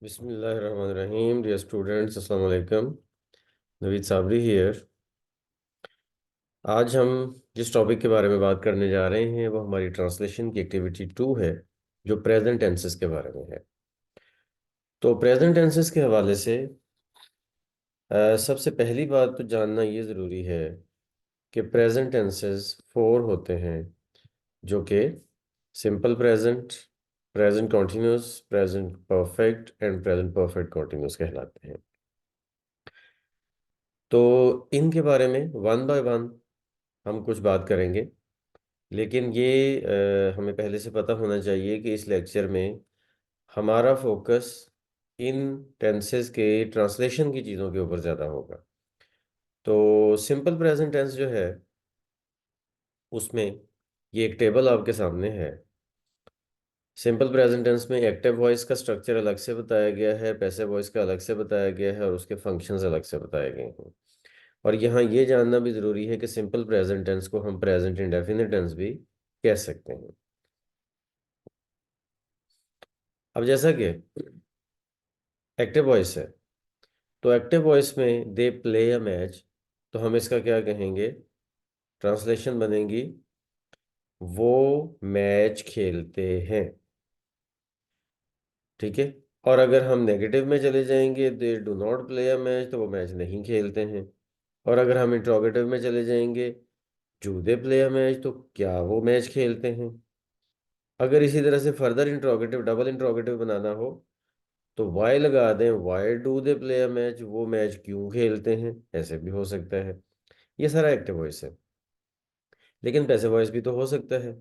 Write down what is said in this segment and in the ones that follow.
Bismillahirrahmanirrahim. Dear students, Assalamu alaikum. Naveed Sabri here. आज हम जिस टॉपिक के बारे में बात करने जा रहे हैं वो हमारी ट्रांसलेशन की एक्टिविटी 2 है, जो प्रेजेंट टेंसेस के बारे में है. तो प्रेजेंट टेंसेस के हवाले से सबसे पहली बात तो जानना ये ज़रूरी है कि प्रेजेंट टेंसेस 4 होते हैं, जो कि simple present, present continuous, present perfect and present perfect continuous कहलाते हैं. तो इनके बारे में वन बाय वन हम कुछ बात करेंगे. लेकिन ये हमें पहले से पता होना चाहिए कि इस लेक्चर में हमारा फोकस इन टेंसेस के ट्रांसलेशन की चीज़ों के ऊपर ज़्यादा होगा. तो सिंपल प्रेजेंट टेंस जो है उसमें ये एक टेबल आपके सामने है. सिंपल प्रेजेंट टेंस में एक्टिव वॉइस का स्ट्रक्चर अलग से बताया गया है, पैसिव वॉइस का अलग से बताया गया है और उसके फंक्शंस अलग से बताए गए हैं. और यहाँ ये जानना भी ज़रूरी है कि सिंपल प्रेजेंट टेंस को हम प्रेजेंट इंडेफिनिट टेंस भी कह सकते हैं. अब जैसा कि एक्टिव वॉइस है, तो एक्टिव वॉइस में दे प्ले अ मैच, तो हम इसका क्या कहेंगे? ट्रांसलेशन बनेगी वो मैच खेलते हैं. ठीक है. और अगर हम नेगेटिव में चले जाएंगे, they do not play a match, तो वो मैच नहीं खेलते हैं. और अगर हम इंट्रोगेटिव में चले जाएंगे, do they play a match, तो क्या वो मैच खेलते हैं. अगर इसी तरह से फर्दर इंट्रोगेटिव, डबल इंट्रोगेटिव बनाना हो, तो वाई लगा दें, why do they play a match, वो मैच क्यों खेलते हैं, ऐसे भी हो सकता है. ये सारा एक्टिव वॉइस है. लेकिन पैसिव वॉइस भी तो हो सकता है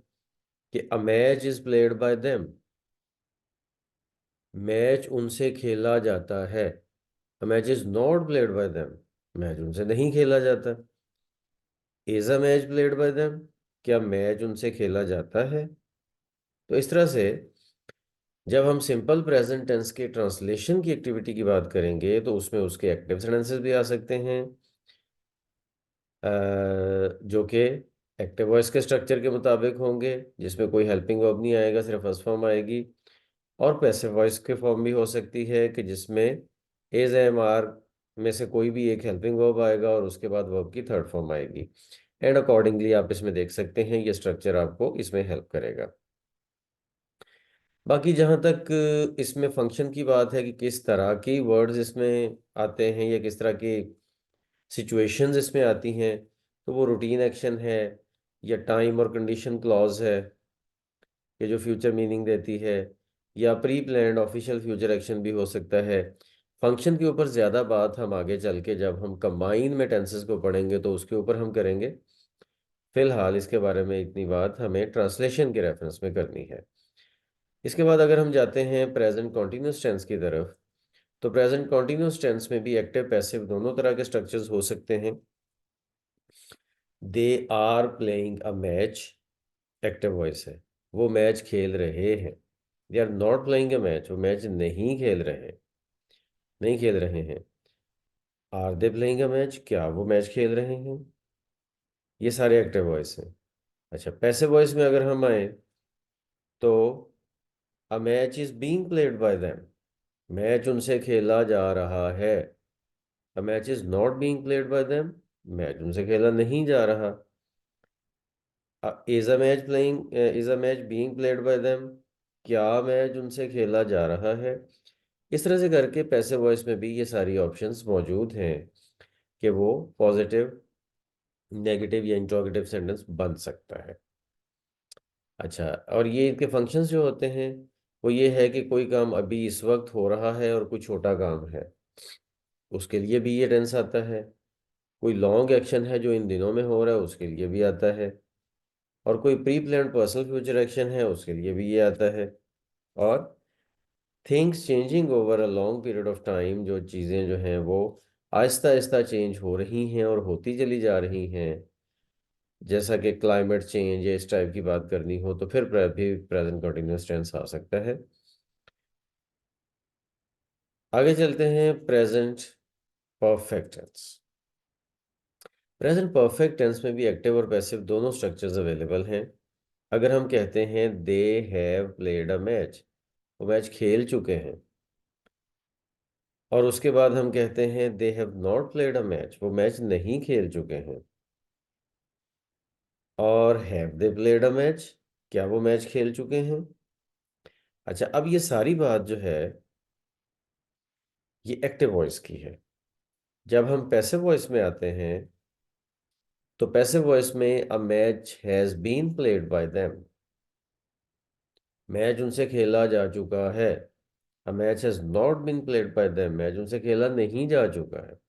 कि a match is played by them, match उनसे खेला जाता है. A match is not played by them, match उनसे नहीं खेला जाता. Is a match played by them, क्या मैच उनसे खेला जाता है. तो इस तरह से जब हम सिंपल प्रेजेंट टेंस के ट्रांसलेशन की एक्टिविटी की बात करेंगे, तो उसमें उसके एक्टिव सेंटेंसेस भी आ सकते हैं, जो कि एक्टिव वॉइस के स्ट्रक्चर के मुताबिक होंगे, जिसमें कोई हेल्पिंग वर्ब नहीं आएगा, सिर्फ फर्स्ट फॉर्म आएगी. और पैसिव वॉइस के फॉर्म भी हो सकती है कि जिसमें एज एम आर में से कोई भी एक हेल्पिंग वर्ब आएगा और उसके बाद वर्ब की थर्ड फॉर्म आएगी. एंड अकॉर्डिंगली आप इसमें देख सकते हैं ये स्ट्रक्चर आपको इसमें हेल्प करेगा. बाकी जहाँ तक इसमें फंक्शन की बात है कि किस तरह की वर्ड्स इसमें आते हैं या किस तरह की सिचुएशंस इसमें आती हैं, तो वो रूटीन एक्शन है या टाइम और कंडीशन क्लॉज है कि जो फ्यूचर मीनिंग देती है, या pre planned official future action भी हो सकता है. फंक्शन के ऊपर ज़्यादा बात हम आगे चल के जब हम कंबाइन में टेंसेस को पढ़ेंगे तो उसके ऊपर हम करेंगे. फिलहाल इसके बारे में इतनी बात हमें ट्रांसलेशन के रेफरेंस में करनी है. इसके बाद अगर हम जाते हैं प्रेजेंट कॉन्टिन्यूस टेंस की तरफ, तो प्रेजेंट कॉन्टिन्यूस टेंस में भी एक्टिव पैसिव दोनों तरह के स्ट्रक्चर्स हो सकते हैं. They are playing a match, active voice है, वो मैच खेल रहे हैं. They are not playing a match, वो मैच नहीं खेल रहे, नहीं खेल रहे हैं. Are they playing a match, क्या वो मैच खेल रहे हैं. ये सारे एक्टिव वॉइस हैं. अच्छा, पैसिव वॉइस में अगर हम आए, तो a match is being played by them, match उनसे खेला जा रहा है. A match is not being played by them, match उनसे खेला नहीं जा रहा. Is a match playing, is a match being played by them, क्या मैच उनसे खेला जा रहा है. इस तरह से करके पैसिव वॉइस में भी ये सारी ऑप्शंस मौजूद हैं कि वो पॉजिटिव, नेगेटिव या इंट्रोगेटिव सेंटेंस बन सकता है. अच्छा, और ये इनके फंक्शंस जो होते हैं वो ये है कि कोई काम अभी इस वक्त हो रहा है और कोई छोटा काम है, उसके लिए भी ये टेंस आता है. कोई लॉन्ग एक्शन है जो इन दिनों में हो रहा है, उसके लिए भी आता है. और कोई pre planned personal future action है, उसके लिए भी ये आता है. और things changing over a long period of time, जो चीज़ें जो हैं वो आहिस्ता आहिस्ता चेंज हो रही हैं और होती चली जा रही हैं, जैसा कि क्लाइमेट चेंज या इस टाइप की बात करनी हो, तो फिर भी प्रेजेंट कंटिन्यूअस टेंस आ सकता है. आगे चलते हैं present perfect tense. Present perfect tense में भी एक्टिव और पैसिव दोनों स्ट्रक्चर्स अवेलेबल हैं. अगर हम कहते हैं they have played a match, वो मैच खेल चुके हैं, और उसके बाद हम कहते हैं they have not played a match, वो मैच नहीं खेल चुके हैं। और have they played a match, क्या वो मैच खेल चुके हैं। अच्छा, अब ये सारी बात जो है ये एक्टिव वॉइस की है। जब हम पैसिव वॉइस में आते हैं तो पैसिव वॉइस में a match has been played by them, match उनसे खेला जा चुका है। A match has not been played by them, match उनसे खेला नहीं जा चुका है।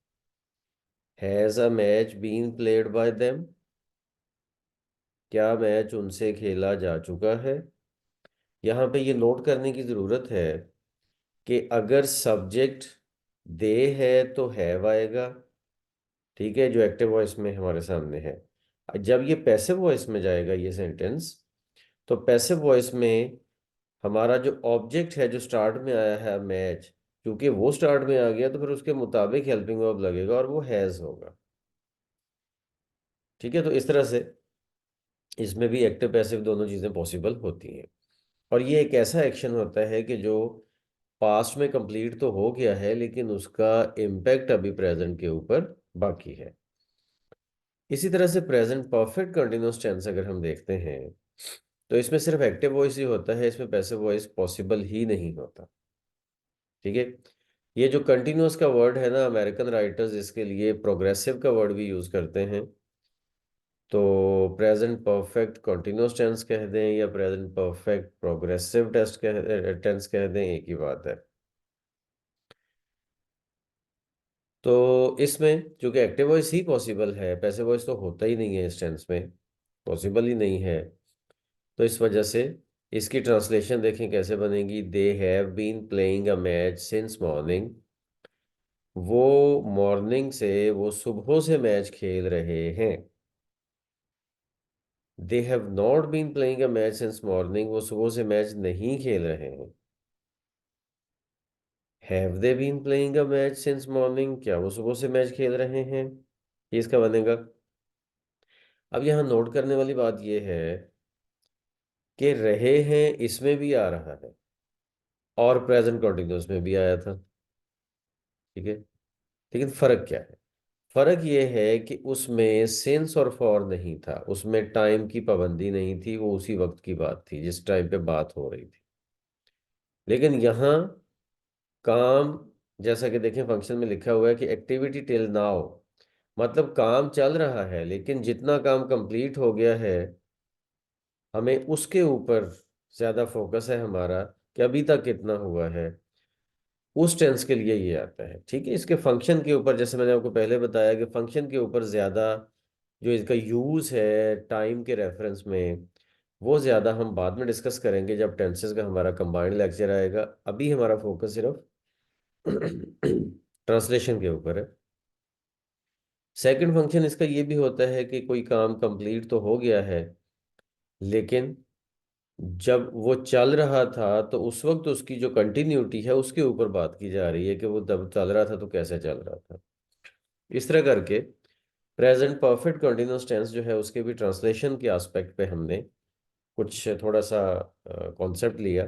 Has a match been played by them, क्या मैच उनसे खेला जा चुका है। यहाँ पे ये नोट करने की ज़रूरत है कि अगर सब्जेक्ट दे है तो हैव आएगा, ठीक है, जो एक्टिव वॉइस में हमारे सामने है। जब ये पैसिव वॉइस में जाएगा ये सेंटेंस, तो पैसिव वॉइस में हमारा जो ऑब्जेक्ट है जो स्टार्ट में आया है मैच, क्योंकि वो स्टार्ट में आ गया तो फिर उसके मुताबिक हेल्पिंग वर्ब लगेगा और वो हैज़ होगा। ठीक है, तो इस तरह से इसमें भी एक्टिव पैसिव दोनों चीज़ें पॉसिबल होती हैं। और ये एक ऐसा एक्शन होता है कि जो पास्ट में कंप्लीट तो हो गया है लेकिन उसका इम्पैक्ट अभी प्रेजेंट के ऊपर बाकी है। इसी तरह से प्रेजेंट परफेक्ट कंटिन्यूअस टेंस अगर हम देखते हैं तो इसमें सिर्फ एक्टिव वॉइस ही होता है, इसमें पैसिव वॉइस पॉसिबल ही नहीं होता। ठीक है, ये जो कंटिन्यूअस का वर्ड है ना, अमेरिकन राइटर्स इसके लिए प्रोग्रेसिव का वर्ड भी यूज करते हैं। तो प्रेजेंट परफेक्ट कंटिन्यूअस टेंस कह दें या प्रेजेंट परफेक्ट प्रोग्रेसिव टेंस कह दें, एक ही बात है। तो इसमें चूंकि एक्टिव वॉइस ही पॉसिबल है, पैसिव वॉइस तो होता ही नहीं है इस टेंस में, पॉसिबल ही नहीं है। तो इस वजह से इसकी ट्रांसलेशन देखें कैसे बनेगी। They have been playing a match since morning, वो मॉर्निंग से, वो सुबह से मैच खेल रहे हैं। They have not been playing a match since morning, वो सुबह से मैच नहीं खेल रहे हैं। Have they been playing a match since morning, क्या वो सुबह से मैच खेल रहे हैं। ये इसका बनेगा। अब यहाँ नोट करने वाली बात यह है कि रहे हैं इसमें भी आ रहा है और प्रेजेंट कंटिन्यूअस में भी आया था। ठीक है, लेकिन फर्क क्या है। फर्क ये है कि उसमें सिंस और फॉर नहीं था, उसमें टाइम की पाबंदी नहीं थी, वो उसी वक्त की बात थी जिस टाइम पे बात हो रही थी। लेकिन यहाँ काम, जैसा कि देखें फंक्शन में लिखा हुआ है कि एक्टिविटी टिल नाउ, मतलब काम चल रहा है लेकिन जितना काम कंप्लीट हो गया है हमें उसके ऊपर ज्यादा फोकस है हमारा कि अभी तक कितना हुआ है। उस टेंस के लिए ये आता है। ठीक है, इसके फंक्शन के ऊपर, जैसे मैंने आपको पहले बताया कि फंक्शन के ऊपर ज्यादा जो इसका यूज है टाइम के रेफरेंस में, वो ज्यादा हम बाद में डिस्कस करेंगे जब टेंसेस का हमारा कंबाइंड लेक्चर आएगा। अभी हमारा फोकस सिर्फ ट्रांसलेशन के ऊपर है। सेकंड फंक्शन इसका ये भी होता है कि कोई काम कंप्लीट तो हो गया है लेकिन जब वो चल रहा था तो उस वक्त उसकी जो कंटिन्यूटी है उसके ऊपर बात की जा रही है कि वो जब चल रहा था तो कैसे चल रहा था। इस तरह करके प्रेजेंट परफेक्ट कंटिन्यूअस टेंस जो है उसके भी ट्रांसलेशन के एस्पेक्ट पे हमने कुछ थोड़ा सा कॉन्सेप्ट लिया।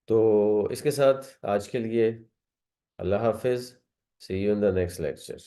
तो इसके साथ आज के लिए अल्लाह हाफिज, see you in the next lecture.